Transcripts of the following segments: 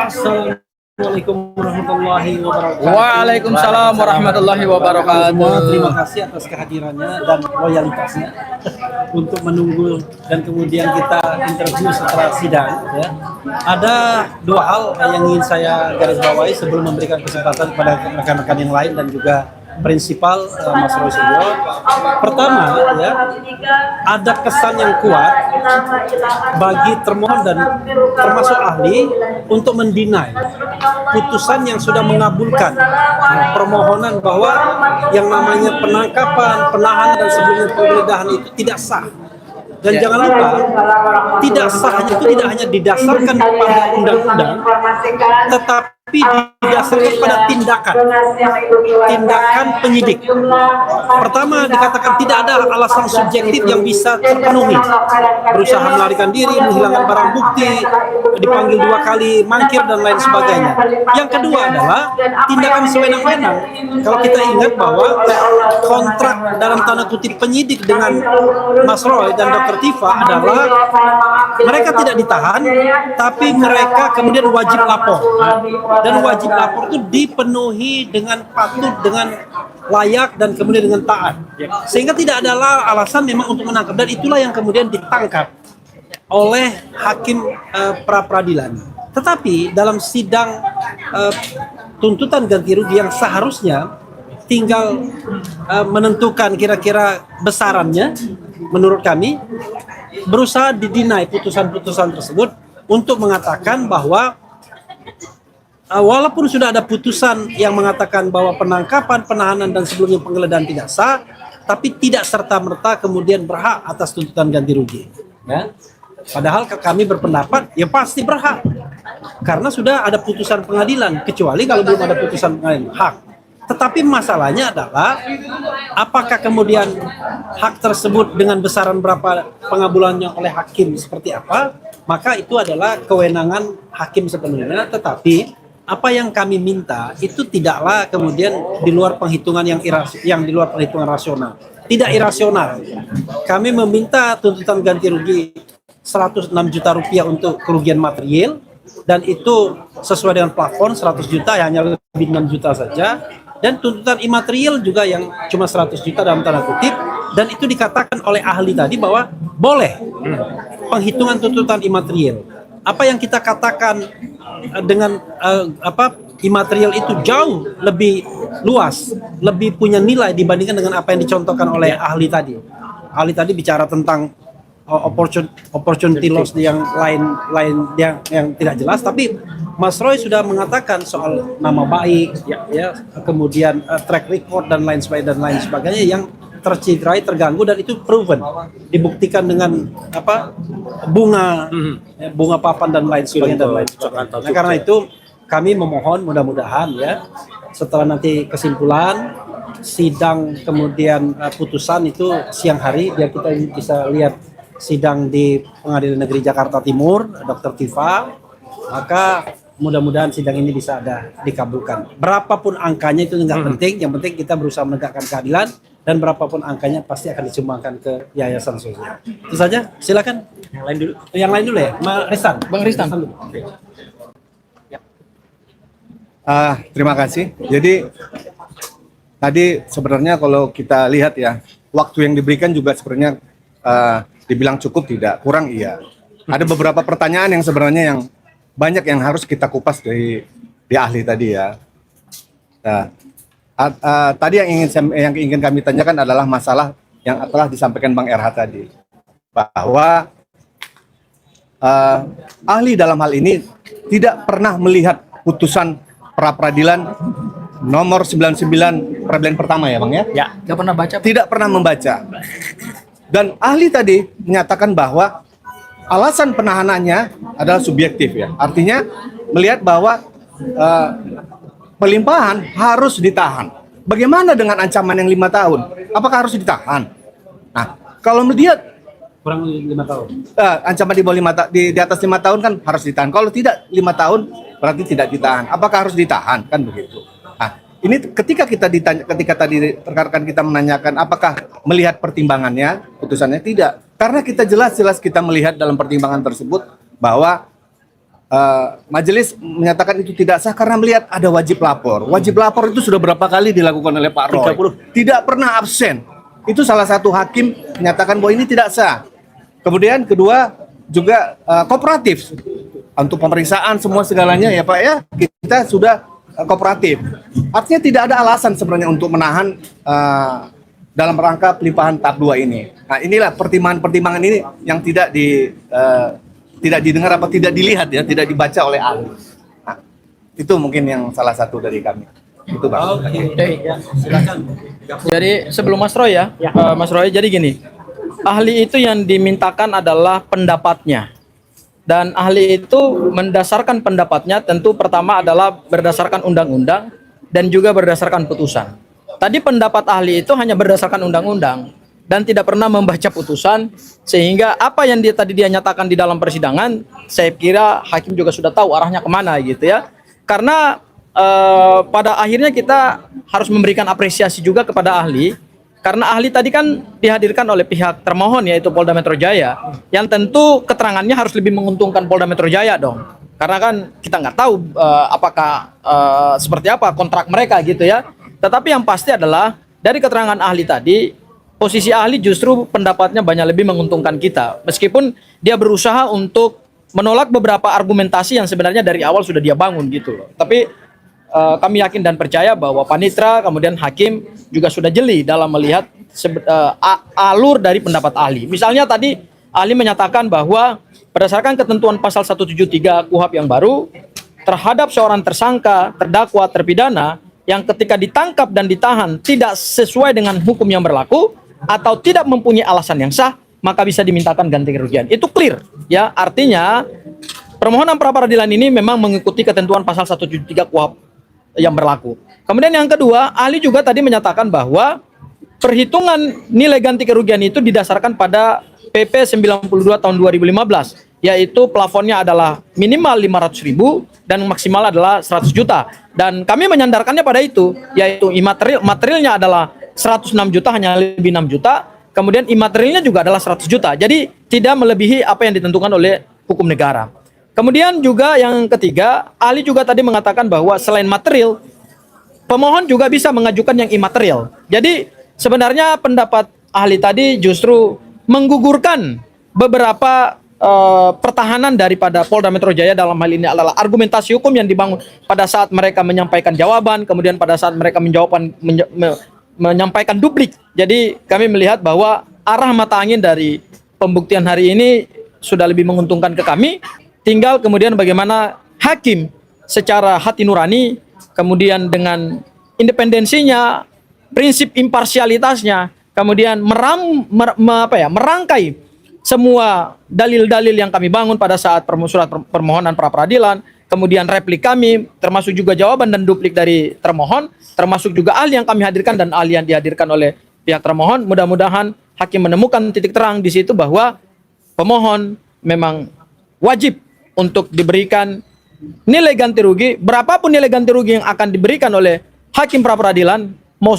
Assalamualaikum warahmatullahi wabarakatuh. Waalaikumsalam warahmatullahi wabarakatuh. Terima kasih atas kehadirannya dan loyalitasnya untuk menunggu dan kemudian kita interview setelah sidang. Ya. Ada dua hal yang ingin saya garis bawahi sebelum memberikan kesempatan kepada rekan-rekan yang lain dan juga prinsipal Mas Roy Suryo. Pertama, ya, ada kesan yang kuat bagi termohon dan termasuk ahli untuk mendinai putusan yang sudah mengabulkan permohonan bahwa yang namanya penangkapan, penahanan dan sebelumnya penggeledahan itu tidak sah. Dan jangan lupa, tidak sahnya itu tidak hanya didasarkan pada undang-undang, tetapi didasarkan pada tindakan penyidik. Pertama, dikatakan tidak ada alasan subjektif yang bisa terpenuhi. Berusaha melarikan diri, menghilangkan barang bukti, dipanggil 2 kali, mangkir dan lain sebagainya. Yang kedua adalah tindakan sewenang-wenang. Kalau kita ingat bahwa kontrak dalam tanda kutip penyidik dengan Mas Roy dan Dr. Tifa adalah mereka tidak ditahan, tapi mereka kemudian wajib lapor. Dan wajib lapor itu dipenuhi dengan patut, dengan layak, dan kemudian dengan taat. Sehingga tidak ada alasan memang untuk menangkap. Dan itulah yang kemudian ditangkap oleh hakim pra-peradilan. Tetapi dalam sidang tuntutan ganti rugi yang seharusnya tinggal menentukan kira-kira besarannya, menurut kami berusaha didinai putusan-putusan tersebut untuk mengatakan bahwa walaupun sudah ada putusan yang mengatakan bahwa penangkapan, penahanan dan sebelumnya penggeledahan tidak sah, tapi tidak serta-merta kemudian berhak atas tuntutan ganti rugi. Ya. Padahal kami berpendapat ya pasti berhak karena sudah ada putusan pengadilan, kecuali kalau belum ada putusan pengadilan hak. Tetapi masalahnya adalah apakah kemudian hak tersebut dengan besaran berapa pengabulannya oleh hakim seperti apa, maka itu adalah kewenangan hakim sepenuhnya. Tetapi apa yang kami minta itu tidaklah kemudian di luar penghitungan yang di luar perhitungan rasional. Tidak irasional. Kami meminta tuntutan ganti rugi 106 juta rupiah untuk kerugian material, dan itu sesuai dengan plafon 100 juta, hanya lebih 6 juta saja. Dan tuntutan imaterial juga yang cuma 100 juta dalam tanda kutip, dan itu dikatakan oleh ahli tadi bahwa boleh penghitungan tuntutan imaterial. Apa yang kita katakan dengan imaterial itu jauh lebih luas, lebih punya nilai dibandingkan dengan apa yang dicontohkan oleh ahli tadi. Ahli tadi bicara tentang opportunity loss yang lain yang tidak jelas, tapi Mas Roy sudah mengatakan soal nama baik, ya, kemudian track record dan lain sebagainya yang tercederai, terganggu, dan itu proven, dibuktikan dengan bunga papan dan lain sebagainya. Nah, karena itu kami memohon mudah-mudahan ya setelah nanti kesimpulan sidang kemudian putusan itu siang hari, biar kita bisa lihat sidang di Pengadilan Negeri Jakarta Timur, Dr. Tifa, maka mudah-mudahan sidang ini bisa dikabulkan. Berapapun angkanya itu nggak penting, yang penting kita berusaha menegakkan keadilan, dan berapapun angkanya pasti akan disumbangkan ke yayasan sosial. Itu saja, silakan. Yang lain dulu. Yang lain dulu ya, Bang Ristan. Terima kasih. Jadi tadi sebenarnya kalau kita lihat ya, waktu yang diberikan juga sebenarnya dibilang cukup tidak, kurang iya. Ada beberapa pertanyaan yang sebenarnya yang banyak yang harus kita kupas dari ahli tadi ya. Nah, tadi yang ingin kami tanyakan adalah masalah yang telah disampaikan Bang RH tadi, bahwa ahli dalam hal ini tidak pernah melihat putusan pra-peradilan nomor 99 peradilan pertama ya Bang ya? Ya, nggak pernah baca. Tidak pernah membaca. Dan ahli tadi menyatakan bahwa alasan penahanannya adalah subjektif ya. Artinya melihat bahwa pelimpahan harus ditahan. Bagaimana dengan ancaman yang 5 tahun? Apakah harus ditahan? Nah, kalau melihat kurang 5 tahun. Ancaman di bawah di atas 5 tahun kan harus ditahan. Kalau tidak 5 tahun berarti tidak ditahan. Apakah harus ditahan? Kan begitu. Nah, ini ketika tadi rekan-rekan kita menanyakan apakah melihat pertimbangannya, putusannya tidak. Karena kita jelas-jelas kita melihat dalam pertimbangan tersebut bahwa majelis menyatakan itu tidak sah karena melihat ada wajib lapor. Wajib lapor itu sudah berapa kali dilakukan oleh Pak Roy. 30. Tidak pernah absen. Itu salah satu hakim menyatakan bahwa ini tidak sah. Kemudian kedua juga kooperatif untuk pemeriksaan semua segalanya ya Pak ya, kita sudah kooperatif. Artinya tidak ada alasan sebenarnya untuk menahan dalam rangka pelimpahan tahap 2 ini. Nah, inilah pertimbangan-pertimbangan ini yang tidak didengar apa tidak dilihat ya, tidak dibaca oleh ahli. Nah, itu mungkin yang salah satu dari kami. Itu Bang. Jadi sebelum Mas Roy ya, Mas Roy, jadi gini, ahli itu yang dimintakan adalah pendapatnya. Dan ahli itu mendasarkan pendapatnya tentu pertama adalah berdasarkan undang-undang dan juga berdasarkan putusan. Tadi pendapat ahli itu hanya berdasarkan undang-undang dan tidak pernah membaca putusan, sehingga apa yang tadi dia nyatakan di dalam persidangan, saya kira hakim juga sudah tahu arahnya kemana gitu ya. Karena pada akhirnya kita harus memberikan apresiasi juga kepada ahli. Karena ahli tadi kan dihadirkan oleh pihak termohon yaitu Polda Metro Jaya, yang tentu keterangannya harus lebih menguntungkan Polda Metro Jaya dong. Karena kan kita nggak tahu apakah seperti apa kontrak mereka gitu ya. Tetapi yang pasti adalah dari keterangan ahli tadi, posisi ahli justru pendapatnya banyak lebih menguntungkan kita. Meskipun dia berusaha untuk menolak beberapa argumentasi yang sebenarnya dari awal sudah dia bangun gitu loh. Tapi kami yakin dan percaya bahwa panitra kemudian hakim juga sudah jeli dalam melihat alur dari pendapat ahli. Misalnya tadi ahli menyatakan bahwa berdasarkan ketentuan pasal 173 KUHP yang baru, terhadap seorang tersangka, terdakwa, terpidana yang ketika ditangkap dan ditahan tidak sesuai dengan hukum yang berlaku atau tidak mempunyai alasan yang sah, maka bisa dimintakan ganti kerugian. Itu clear ya, artinya permohonan pra peradilan ini memang mengikuti ketentuan pasal 173 KUHP yang berlaku. Kemudian yang kedua, ahli juga tadi menyatakan bahwa perhitungan nilai ganti kerugian itu didasarkan pada PP 92 tahun 2015, yaitu plafonnya adalah minimal 500.000 dan maksimal adalah 100 juta. Dan kami menyandarkannya pada itu, yaitu materialnya adalah 106 juta, hanya lebih 6 juta, kemudian imaterialnya juga adalah 100 juta. Jadi tidak melebihi apa yang ditentukan oleh hukum negara. Kemudian juga yang ketiga, ahli juga tadi mengatakan bahwa selain material, pemohon juga bisa mengajukan yang imaterial. Jadi sebenarnya pendapat ahli tadi justru menggugurkan beberapa pertahanan daripada Polda Metro Jaya. Dalam hal ini adalah argumentasi hukum yang dibangun pada saat mereka menyampaikan jawaban, kemudian pada saat mereka menyampaikan duplik. Jadi kami melihat bahwa arah mata angin dari pembuktian hari ini sudah lebih menguntungkan ke kami. Tinggal kemudian bagaimana hakim secara hati nurani, kemudian dengan independensinya, prinsip imparsialitasnya, kemudian merangkai semua dalil-dalil yang kami bangun pada saat surat permohonan pra peradilan, kemudian replik kami, termasuk juga jawaban dan duplik dari termohon, termasuk juga ahli yang kami hadirkan dan ahli yang dihadirkan oleh pihak termohon. Mudah-mudahan hakim menemukan titik terang di situ bahwa pemohon memang wajib untuk diberikan nilai ganti rugi, berapapun nilai ganti rugi yang akan diberikan oleh hakim pra peradilan,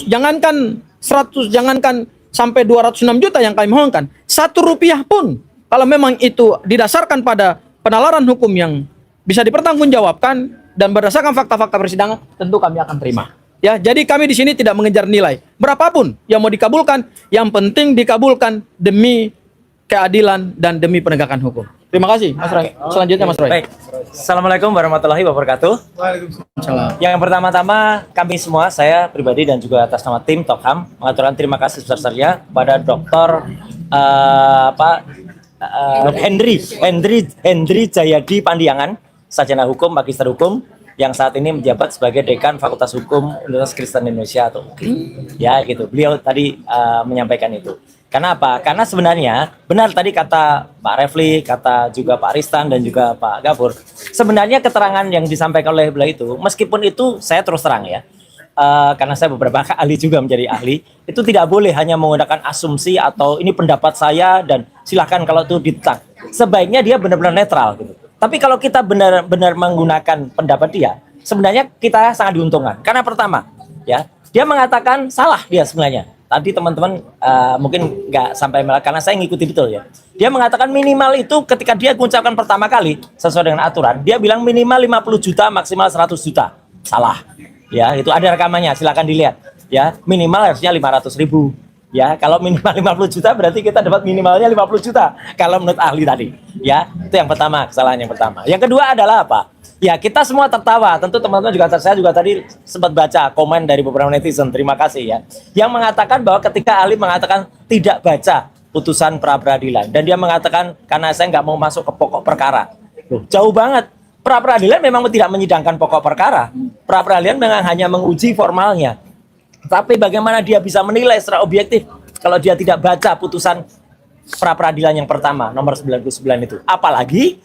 jangankan 100, jangankan sampai 206 juta yang kami mohonkan, 1 rupiah pun kalau memang itu didasarkan pada penalaran hukum yang bisa dipertanggungjawabkan dan berdasarkan fakta-fakta persidangan, tentu kami akan terima. Ya, jadi kami di sini tidak mengejar nilai berapapun yang mau dikabulkan, yang penting dikabulkan demi keadilan dan demi penegakan hukum. Terima kasih, Mas Roy. Selanjutnya, Mas Roy. Baik. Assalamualaikum warahmatullahi wabarakatuh. Waalaikumsalam. Yang pertama-tama, kami semua, saya pribadi dan juga atas nama tim Tokham, mengaturkan terima kasih sebesar-besarnya kepada Dr. Hendri Jayadi Pandiangan, sarjana hukum, magister hukum, yang saat ini menjabat sebagai Dekan Fakultas Hukum Universitas Kristen Indonesia atau UKI. Ya, gitu. Beliau tadi menyampaikan itu. Karena apa? Karena sebenarnya benar tadi kata Pak Refli, kata juga Pak Aristan dan juga Pak Gafur. Sebenarnya keterangan yang disampaikan oleh beliau itu, meskipun itu saya terus terang ya, karena saya beberapa kali juga menjadi ahli, itu tidak boleh hanya menggunakan asumsi atau ini pendapat saya dan silahkan kalau itu ditentang. Sebaiknya dia benar-benar netral gitu. Tapi kalau kita benar-benar menggunakan pendapat dia, sebenarnya kita sangat diuntungkan. Karena pertama, ya, dia mengatakan salah dia sebenarnya. tadi teman-teman mungkin nggak sampai karena saya ngikuti betul ya. Dia mengatakan minimal itu ketika dia mengucapkan pertama kali sesuai dengan aturan, dia bilang minimal 50 juta, maksimal 100 juta. Salah. Ya, itu ada rekamannya, silakan dilihat. Ya, minimal harusnya 500.000. Ya, kalau minimal 50 juta berarti kita dapat minimalnya 50 juta kalau menurut ahli tadi. Ya, itu yang pertama, kesalahan yang pertama. Yang kedua adalah apa? Ya, kita semua tertawa. Tentu teman-teman juga, saya juga tadi sempat baca komen dari beberapa netizen. Terima kasih ya. Yang mengatakan bahwa ketika ahli mengatakan tidak baca putusan pra peradilan dan dia mengatakan karena saya nggak mau masuk ke pokok perkara. Loh, jauh banget. Pra peradilan memang tidak menyidangkan pokok perkara. Pra peradilan memang hanya menguji formalnya. Tapi bagaimana dia bisa menilai secara objektif kalau dia tidak baca putusan pra peradilan yang pertama nomor 99 itu. Apalagi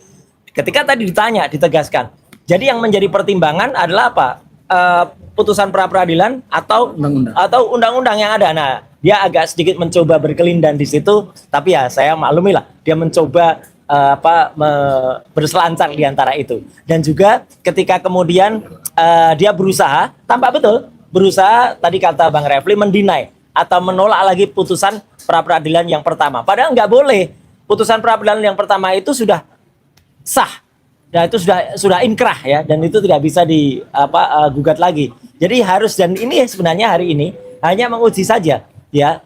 ketika tadi ditanya, ditegaskan. Jadi yang menjadi pertimbangan adalah apa? Putusan pra peradilan atau undang-undang yang ada. Nah, dia agak sedikit mencoba berkelindan di situ, tapi ya saya maklumilah dia mencoba berselancar di antara itu. Dan juga ketika kemudian dia berusaha, tampak betul berusaha tadi kata Bang Refli mendinai atau menolak lagi putusan pra peradilan yang pertama. Padahal nggak boleh. Putusan pra peradilan yang pertama itu sudah sah. Dan itu sudah inkrah ya, dan itu tidak bisa gugat lagi. Jadi harus, dan ini sebenarnya hari ini hanya menguji saja ya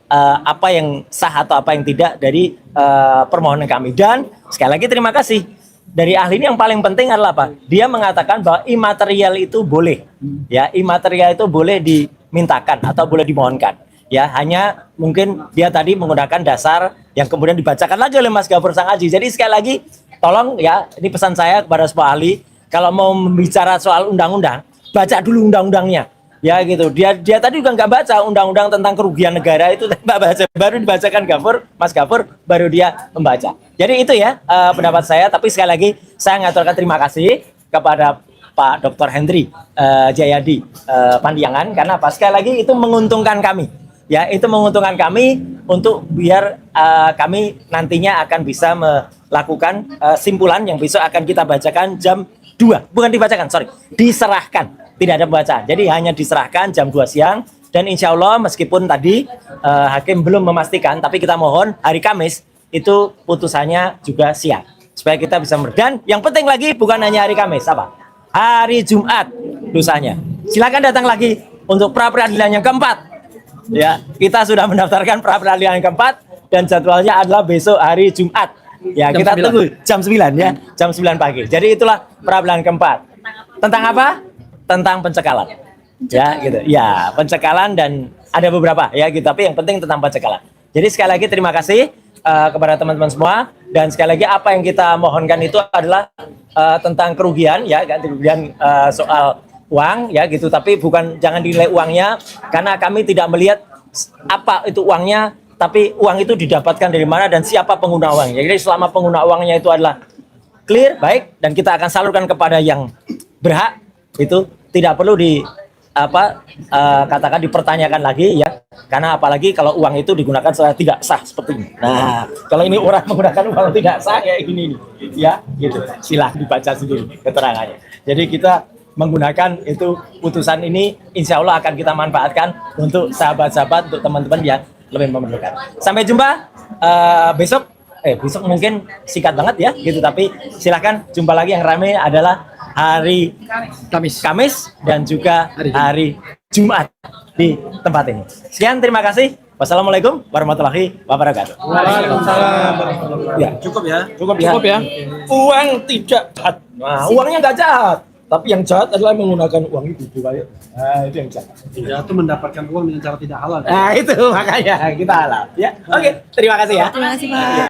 apa yang sah atau apa yang tidak dari permohonan kami. Dan sekali lagi terima kasih dari ahli ini. Yang paling penting adalah apa? Dia mengatakan bahwa imaterial itu boleh, ya, imaterial itu boleh dimintakan atau boleh dimohonkan. Ya, hanya mungkin dia tadi menggunakan dasar yang kemudian dibacakan lagi oleh Mas Gafur Sangaji. Jadi sekali lagi, tolong ya, ini pesan saya kepada semua ahli, kalau mau bicara soal undang-undang, baca dulu undang-undangnya. Ya gitu. Dia tadi juga nggak baca undang-undang tentang kerugian negara itu, nggak baca, baru dibacakan Mas Gafur, baru dia membaca. Jadi itu ya pendapat saya. Tapi sekali lagi saya ngaturkan terima kasih kepada Pak Dr. Hendri Jayadi Pandiangan, karena apa? Sekali lagi itu menguntungkan kami. Ya, itu menguntungkan kami untuk biar kami nantinya akan bisa melakukan simpulan yang besok akan kita bacakan jam 2. Bukan dibacakan, sorry, diserahkan. Tidak ada pembacaan. Jadi hanya diserahkan jam 2 siang. Dan insya Allah meskipun tadi hakim belum memastikan, tapi kita mohon hari Kamis itu putusannya juga siap. Supaya kita bisa dan yang penting lagi bukan hanya hari Kamis, apa? Hari Jumat lusanya. Silakan datang lagi untuk pra peradilan yang keempat. Ya, kita sudah mendaftarkan pra peradilan yang keempat dan jadwalnya adalah besok hari Jumat. Ya, Jam kita 9. tunggu jam 9 ya, jam 9 pagi. Jadi itulah pra peradilan keempat. Tentang apa? Tentang pencekalan. Ya, gitu. Ya, pencekalan dan ada beberapa ya gitu, tapi yang penting tentang pencekalan. Jadi sekali lagi terima kasih kepada teman-teman semua, dan sekali lagi apa yang kita mohonkan itu adalah tentang kerugian ya, ganti kerugian soal uang ya gitu, tapi bukan, jangan dinilai uangnya karena kami tidak melihat apa itu uangnya, tapi uang itu didapatkan dari mana dan siapa pengguna uangnya. Jadi selama pengguna uangnya itu adalah clear, baik, dan kita akan salurkan kepada yang berhak, itu tidak perlu katakan dipertanyakan lagi ya, karena apalagi kalau uang itu digunakan secara tidak sah seperti ini. Nah, kalau ini orang menggunakan uang tidak sah kayak gini nih ya gitu, silahkan dibaca sendiri keterangannya. Jadi kita menggunakan itu putusan ini, insya Allah akan kita manfaatkan untuk sahabat-sahabat, untuk teman-teman yang lebih memerlukan. Sampai jumpa besok mungkin singkat banget ya gitu, tapi silahkan jumpa lagi. Yang ramai adalah hari Kamis dan juga hari Jumat di tempat ini. Sekian, terima kasih. Wassalamualaikum warahmatullahi wabarakatuh. Waalaikumsalam. Ya, Cukup ya. uang tidak jahat. Nah, uangnya nggak jahat, tapi yang jahat adalah menggunakan uang itu. Nah, itu yang jahat. Tidak, itu mendapatkan uang dengan cara tidak halal. Nah, itu makanya kita halal. Ya, oke. Terima kasih ya. Terima kasih Pak.